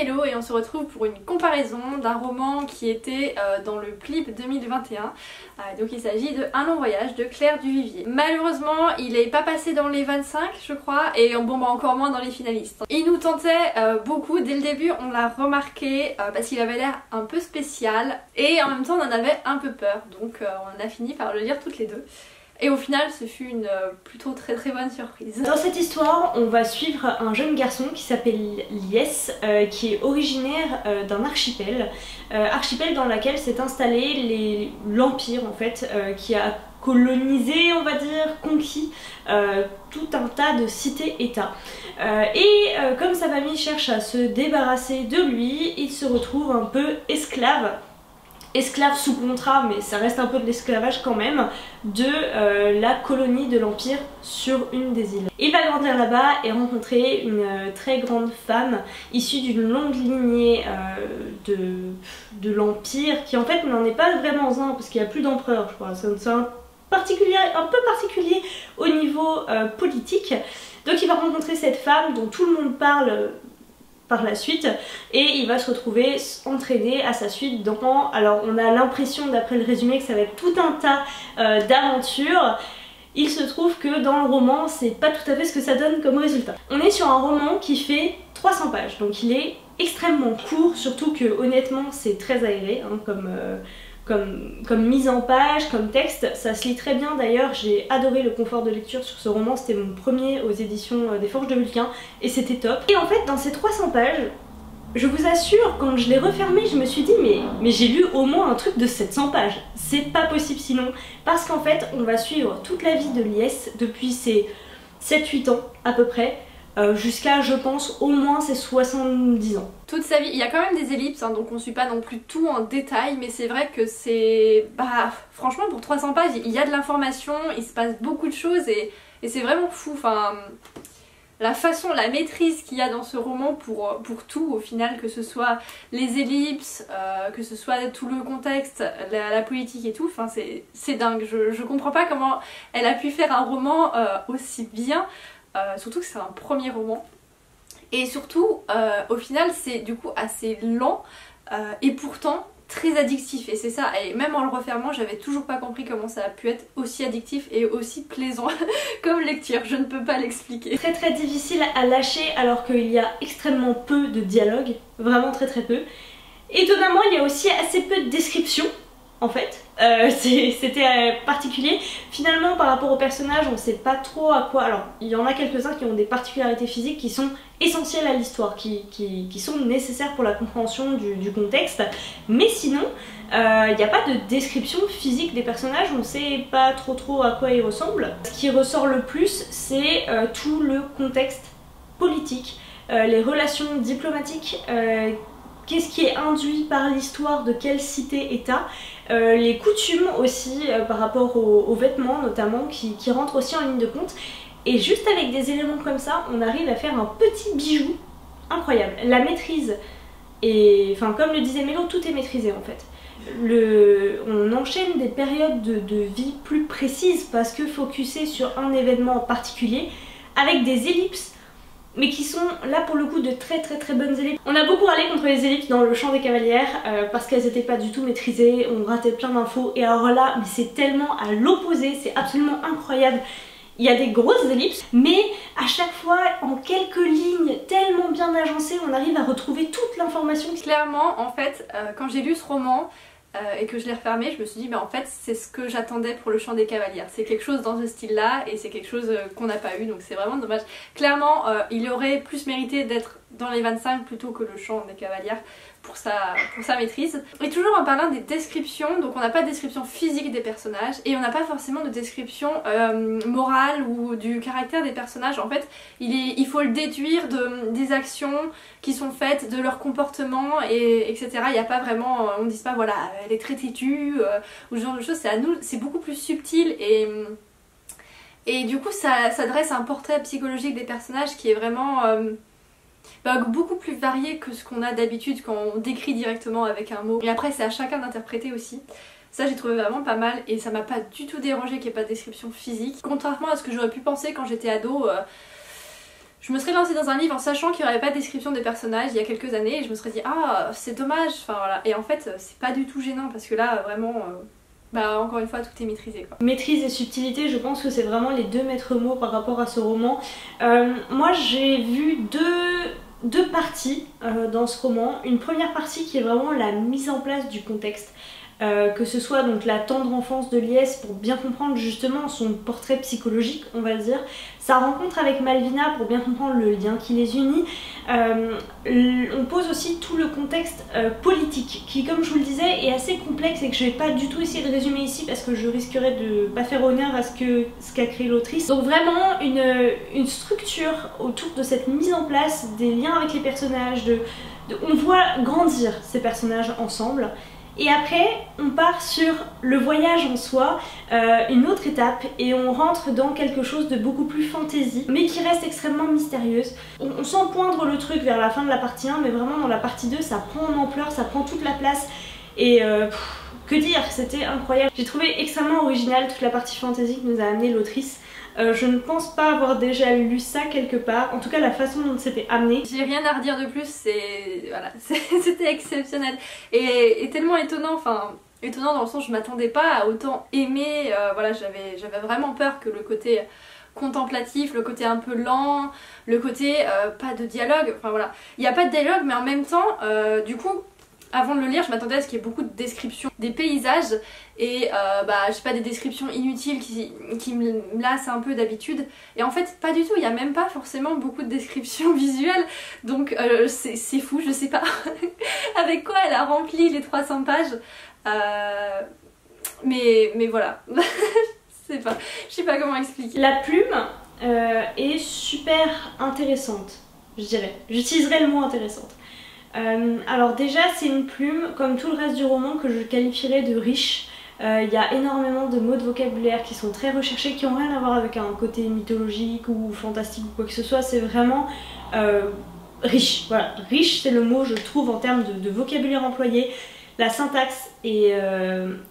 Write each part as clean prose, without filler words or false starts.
Mélo et on se retrouve pour une comparaison d'un roman qui était dans le clip 2021. Donc il s'agit de Un long voyage de Claire Duvivier. Malheureusement il n'est pas passé dans les 25 je crois et bon bah encore moins dans les finalistes. Il nous tentait beaucoup, dès le début on l'a remarqué parce qu'il avait l'air un peu spécial et en même temps on en avait un peu peur, donc on a fini par le lire toutes les deux. Et au final, ce fut une plutôt très bonne surprise. Dans cette histoire, on va suivre un jeune garçon qui s'appelle Lies, qui est originaire d'un archipel. Archipel dans lequel s'est installé l'Empire en fait, qui a colonisé, on va dire, conquis tout un tas de cités-états. Comme sa famille cherche à se débarrasser de lui, il se retrouve un peu esclave sous contrat, mais ça reste un peu de l'esclavage quand même, de la colonie de l'Empire sur une des îles. Il va grandir là-bas et rencontrer une très grande femme issue d'une longue lignée de l'Empire, qui en fait n'en est pas vraiment un, parce qu'il n'y a plus d'empereur, je crois. C'est un peu particulier au niveau politique. Donc il va rencontrer cette femme dont tout le monde parle par la suite et il va se retrouver entraîné à sa suite dans... Alors on a l'impression d'après le résumé que ça va être tout un tas d'aventures. Il se trouve que dans le roman c'est pas tout à fait ce que ça donne comme résultat. On est sur un roman qui fait 300 pages, donc il est extrêmement court, surtout que honnêtement c'est très aéré hein, comme mise en page, comme texte, ça se lit très bien. D'ailleurs j'ai adoré le confort de lecture sur ce roman, c'était mon premier aux éditions des Forges de Vulcain et c'était top. Et en fait dans ces 300 pages, je vous assure, quand je l'ai refermé je me suis dit mais j'ai lu au moins un truc de 700 pages, c'est pas possible sinon, parce qu'en fait on va suivre toute la vie de Lies depuis ses 7-8 ans à peu près, jusqu'à je pense au moins ses 70 ans. Toute sa vie, il y a quand même des ellipses hein, donc on suit pas non plus tout en détail, mais c'est vrai que c'est... Bah franchement pour 300 pages il y a de l'information, il se passe beaucoup de choses et c'est vraiment fou, enfin... La façon, la maîtrise qu'il y a dans ce roman pour tout au final, que ce soit les ellipses, que ce soit tout le contexte, la politique et tout, enfin c'est dingue, je comprends pas comment elle a pu faire un roman aussi bien. Surtout que c'est un premier roman et surtout au final c'est du coup assez lent et pourtant très addictif, et c'est ça, et même en le refermant j'avais toujours pas compris comment ça a pu être aussi addictif et aussi plaisant comme lecture, je ne peux pas l'expliquer. Très difficile à lâcher alors qu'il y a extrêmement peu de dialogue, vraiment très peu. Étonnamment il y a aussi assez peu de descriptions en fait, c'était particulier. Finalement par rapport aux personnages on sait pas trop à quoi, alors il y en a quelques-uns qui ont des particularités physiques qui sont essentielles à l'histoire, qui sont nécessaires pour la compréhension du contexte, mais sinon il n'y a pas de description physique des personnages, on sait pas trop à quoi ils ressemblent. Ce qui ressort le plus c'est tout le contexte politique, les relations diplomatiques, qu'est-ce qui est induit par l'histoire de quelle cité-état, les coutumes aussi par rapport aux vêtements notamment qui rentrent aussi en ligne de compte. Et juste avec des éléments comme ça, on arrive à faire un petit bijou incroyable. La maîtrise, et enfin comme le disait Mélo, tout est maîtrisé en fait. On enchaîne des périodes de vie plus précises parce que focusées sur un événement en particulier, avec des ellipses mais qui sont là pour le coup de très bonnes ellipses. On a beaucoup râlé contre les ellipses dans Le Chant des Cavalières parce qu'elles n'étaient pas du tout maîtrisées, on ratait plein d'infos, et alors là mais c'est tellement à l'opposé, c'est absolument incroyable. Il y a des grosses ellipses mais à chaque fois en quelques lignes tellement bien agencées on arrive à retrouver toute l'information. Clairement en fait quand j'ai lu ce roman et que je l'ai refermé, je me suis dit mais en fait c'est ce que j'attendais pour Le Chant des Cavalières, c'est quelque chose dans ce style là et c'est quelque chose qu'on n'a pas eu, donc c'est vraiment dommage. Clairement il aurait plus mérité d'être dans les 25 plutôt que Le Chant des Cavalières pour sa maîtrise. Et toujours en parlant des descriptions, donc on n'a pas de description physique des personnages et on n'a pas forcément de description morale ou du caractère des personnages. En fait il faut le déduire des actions qui sont faites, de leur comportement etc. Il n'y a pas vraiment, on ne dit pas voilà elle est très têtue ou ce genre de choses, c'est à nous, c'est beaucoup plus subtil et du coup ça dresse un portrait psychologique des personnages qui est vraiment beaucoup plus varié que ce qu'on a d'habitude quand on décrit directement avec un mot. Et après c'est à chacun d'interpréter aussi. Ça j'ai trouvé vraiment pas mal et ça m'a pas du tout dérangé qu'il n'y ait pas de description physique. Contrairement à ce que j'aurais pu penser quand j'étais ado, je me serais lancée dans un livre en sachant qu'il n'y aurait pas de description des personnages il y a quelques années et je me serais dit ah c'est dommage, enfin voilà. Et en fait c'est pas du tout gênant parce que là vraiment bah encore une fois tout est maîtrisé quoi. Maîtrise et subtilité, je pense que c'est vraiment les deux maîtres mots par rapport à ce roman. Moi j'ai vu deux parties dans ce roman. Une première partie qui est vraiment la mise en place du contexte. Que ce soit donc la tendre enfance de Lies pour bien comprendre justement son portrait psychologique on va dire, sa rencontre avec Malvina pour bien comprendre le lien qui les unit. On pose aussi tout le contexte politique qui comme je vous le disais est assez complexe et que je vais pas du tout essayer de résumer ici parce que je risquerais de pas faire honneur à ce qu'a créé l'autrice. Donc vraiment une structure autour de cette mise en place des liens avec les personnages, on voit grandir ces personnages ensemble. Et après, on part sur le voyage en soi, une autre étape, et on rentre dans quelque chose de beaucoup plus fantasy, mais qui reste extrêmement mystérieuse. On sent poindre le truc vers la fin de la partie 1, mais vraiment dans la partie 2, ça prend en ampleur, ça prend toute la place, et que dire, c'était incroyable. J'ai trouvé extrêmement original toute la partie fantasy que nous a amené l'autrice. Je ne pense pas avoir déjà lu ça quelque part, en tout cas la façon dont c'était amené. J'ai rien à redire de plus, voilà, c'était exceptionnel et tellement étonnant, enfin étonnant dans le sens où je m'attendais pas à autant aimer, voilà j'avais vraiment peur que le côté contemplatif, le côté un peu lent, le côté pas de dialogue, enfin voilà, il n'y a pas de dialogue mais en même temps du coup avant de le lire, je m'attendais à ce qu'il y ait beaucoup de descriptions des paysages et bah, je sais pas, des descriptions inutiles qui me lassent un peu d'habitude. Et en fait, pas du tout, il n'y a même pas forcément beaucoup de descriptions visuelles. Donc c'est fou, je sais pas avec quoi elle a rempli les 300 pages. Mais voilà, je sais pas comment expliquer. La plume est super intéressante, je dirais. J'utiliserai le mot intéressante. Alors déjà c'est une plume comme tout le reste du roman que je qualifierais de riche. Il y a énormément de mots de vocabulaire qui sont très recherchés, qui n'ont rien à voir avec un côté mythologique ou fantastique ou quoi que ce soit, c'est vraiment riche. Voilà, riche c'est le mot je trouve en termes de vocabulaire employé. La syntaxe est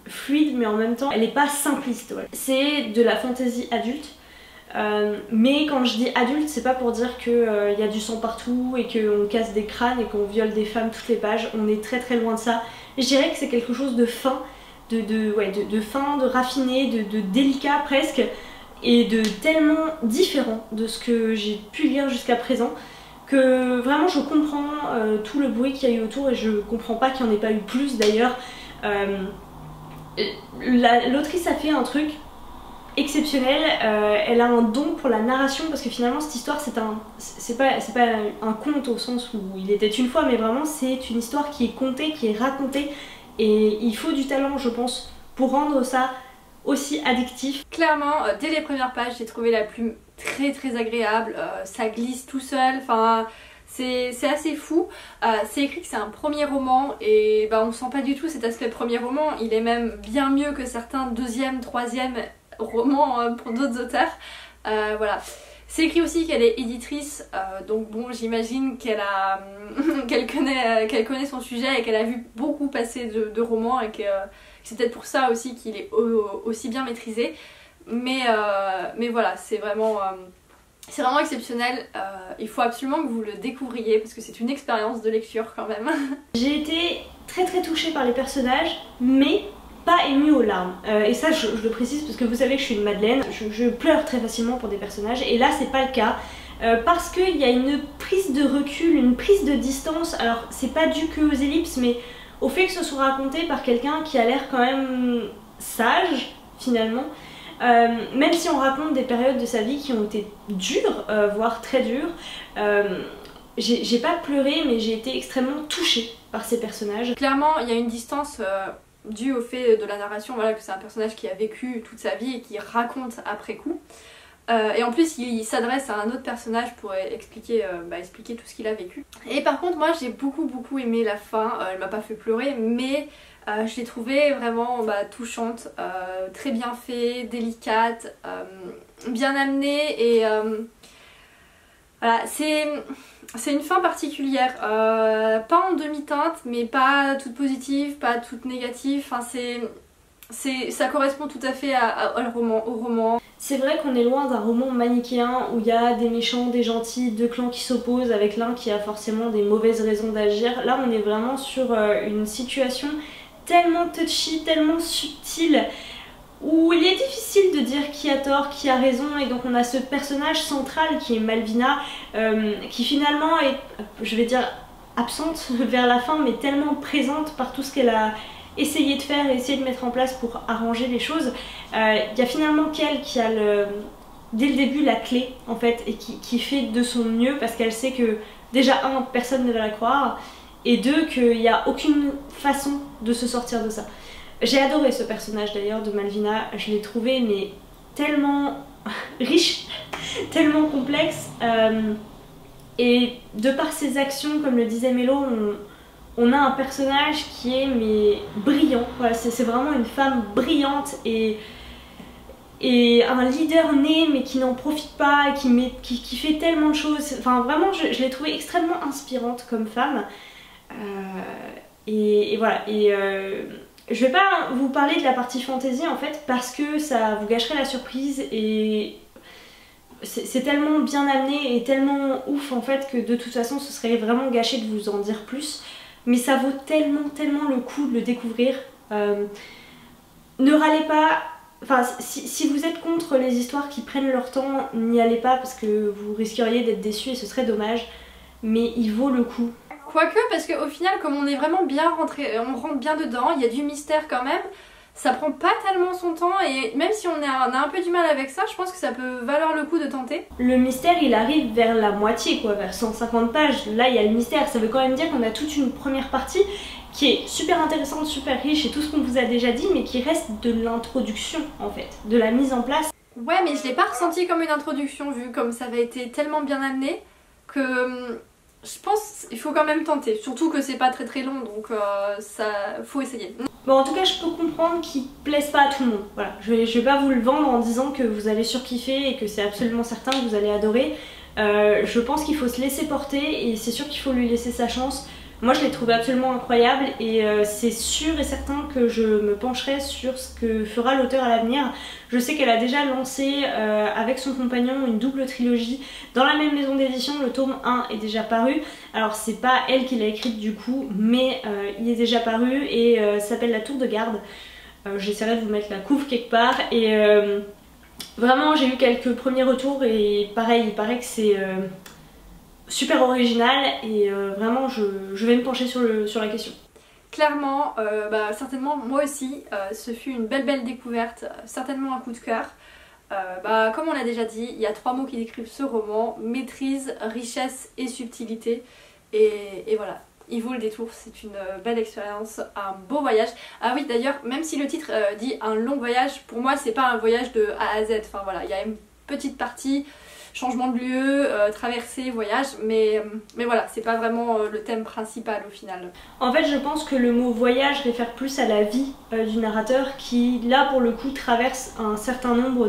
fluide mais en même temps elle n'est pas simpliste. Ouais. C'est de la fantaisie adulte. Mais quand je dis adulte, c'est pas pour dire qu'il y a du sang partout et qu'on casse des crânes et qu'on viole des femmes toutes les pages, on est très très loin de ça. Je dirais que c'est quelque chose de fin, de fin, de raffiné, de délicat presque, et de tellement différent de ce que j'ai pu lire jusqu'à présent, que vraiment je comprends tout le bruit qu'il y a eu autour et je comprends pas qu'il n'y en ait pas eu plus d'ailleurs. L'autrice a fait un truc exceptionnel, elle a un don pour la narration parce que finalement cette histoire c'est pas un conte au sens où il était une fois mais vraiment c'est une histoire qui est contée, qui est racontée et il faut du talent je pense pour rendre ça aussi addictif. Clairement dès les premières pages j'ai trouvé la plume très très agréable, ça glisse tout seul, enfin c'est assez fou. C'est écrit que c'est un premier roman et bah, on sent pas du tout cet aspect premier roman, il est même bien mieux que certains deuxième, troisième romans pour d'autres auteurs. Voilà. C'est écrit aussi qu'elle est éditrice, donc bon j'imagine qu'elle connaît son sujet et qu'elle a vu beaucoup passer de romans et que c'est peut-être pour ça aussi qu'il est aussi bien maîtrisé. Mais voilà, c'est vraiment exceptionnel, il faut absolument que vous le découvriez parce que c'est une expérience de lecture quand même. J'ai été très très touchée par les personnages, mais pas émue aux larmes. Et ça je le précise parce que vous savez que je suis une madeleine, je pleure très facilement pour des personnages et là c'est pas le cas. Parce qu'il y a une prise de recul, une prise de distance, alors c'est pas dû que aux ellipses mais au fait que ce soit raconté par quelqu'un qui a l'air quand même sage finalement. Même si on raconte des périodes de sa vie qui ont été dures, voire très dures, j'ai pas pleuré mais j'ai été extrêmement touchée par ces personnages. Clairement il y a une distance due au fait de la narration, voilà, que c'est un personnage qui a vécu toute sa vie et qui raconte après coup. Et en plus il s'adresse à un autre personnage pour expliquer tout ce qu'il a vécu. Et par contre moi j'ai beaucoup aimé la fin, elle m'a pas fait pleurer mais je l'ai trouvée vraiment touchante, très bien fait, délicate, bien amenée et voilà, c'est une fin particulière, pas en demi-teinte mais pas toute positive, pas toute négative, enfin ça correspond tout à fait au roman. C'est vrai qu'on est loin d'un roman manichéen où il y a des méchants, des gentils, deux clans qui s'opposent avec l'un qui a forcément des mauvaises raisons d'agir. Là on est vraiment sur une situation tellement touchy, tellement subtile, où il est difficile de dire qui a tort, qui a raison, et donc on a ce personnage central qui est Malvina, qui finalement est, je vais dire, absente vers la fin, mais tellement présente par tout ce qu'elle a essayé de faire et essayé de mettre en place pour arranger les choses. Il y a finalement qu'elle qui a dès le début la clé en fait, et qui fait de son mieux parce qu'elle sait que déjà personne ne va la croire, et deux, qu'il n'y a aucune façon de se sortir de ça. J'ai adoré ce personnage d'ailleurs de Malvina, je l'ai trouvé mais tellement riche, tellement complexe, et de par ses actions, comme le disait Mélo, on a un personnage qui est mais brillant. Voilà, c'est vraiment une femme brillante et un leader né mais qui n'en profite pas, qui fait tellement de choses. Enfin vraiment je l'ai trouvée extrêmement inspirante comme femme. Et voilà. Je vais pas vous parler de la partie fantasy en fait parce que ça vous gâcherait la surprise, et c'est tellement bien amené et tellement ouf en fait que de toute façon ce serait vraiment gâché de vous en dire plus. Mais ça vaut tellement le coup de le découvrir. Ne râlez pas, enfin si vous êtes contre les histoires qui prennent leur temps, n'y allez pas parce que vous risqueriez d'être déçus et ce serait dommage. Mais il vaut le coup. Quoique, parce qu'au final, comme on est vraiment bien rentré, on rentre bien dedans, il y a du mystère quand même, ça prend pas tellement son temps, et même si on a un peu du mal avec ça, je pense que ça peut valoir le coup de tenter. Le mystère il arrive vers la moitié quoi, vers 150 pages, là il y a le mystère, ça veut quand même dire qu'on a toute une première partie qui est super intéressante, super riche et tout ce qu'on vous a déjà dit, mais qui reste de l'introduction en fait, de la mise en place. Ouais, mais je l'ai pas ressenti comme une introduction vu comme ça avait été tellement bien amené que je pense qu'il faut quand même tenter, surtout que c'est pas très long, donc ça faut essayer. Bon, en tout cas je peux comprendre qu'il plaise pas à tout le monde, voilà, je vais pas vous le vendre en disant que vous allez surkiffer et que c'est absolument certain que vous allez adorer. Je pense qu'il faut se laisser porter et c'est sûr qu'il faut lui laisser sa chance. Moi je l'ai trouvé absolument incroyable et c'est sûr et certain que je me pencherai sur ce que fera l'auteur à l'avenir. Je sais qu'elle a déjà lancé avec son compagnon une double trilogie dans la même maison d'édition, le tome 1 est déjà paru. Alors c'est pas elle qui l'a écrite du coup, mais il est déjà paru et s'appelle La Tour de Garde. J'essaierai de vous mettre la couve quelque part et vraiment j'ai eu quelques premiers retours et pareil, il paraît que c'est super original et vraiment je vais me pencher sur la question. Clairement, certainement moi aussi, ce fut une belle découverte, certainement un coup de cœur. Comme on l'a déjà dit, il y a 3 mots qui décrivent ce roman: maîtrise, richesse et subtilité. Et voilà, il vaut le détour, c'est une belle expérience, un beau voyage. Ah oui d'ailleurs, même si le titre dit un long voyage, pour moi c'est pas un voyage de A à Z, enfin voilà, il y a une petite partie changement de lieu, traversée, voyage, mais voilà, c'est pas vraiment le thème principal au final. En fait je pense que le mot voyage réfère plus à la vie du narrateur qui là pour le coup traverse un certain nombre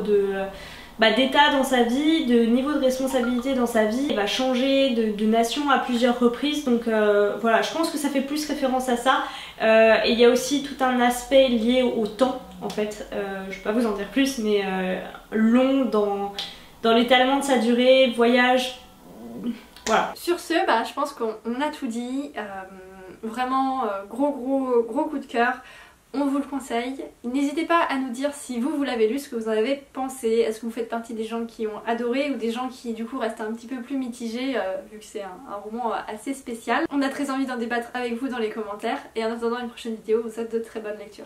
d'états dans sa vie, de niveaux de responsabilité dans sa vie. Il va changer de nation à plusieurs reprises, donc voilà, je pense que ça fait plus référence à ça. Et il y a aussi tout un aspect lié au temps en fait, je vais pas vous en dire plus, mais long dans l'étalement de sa durée, voyage, voilà. Sur ce, je pense qu'on a tout dit, vraiment gros coup de cœur, on vous le conseille. N'hésitez pas à nous dire si vous l'avez lu, ce que vous en avez pensé, est-ce que vous faites partie des gens qui ont adoré ou des gens qui du coup restent un petit peu plus mitigés vu que c'est un roman assez spécial. On a très envie d'en débattre avec vous dans les commentaires et en attendant une prochaine vidéo, on vous souhaite de très bonnes lectures.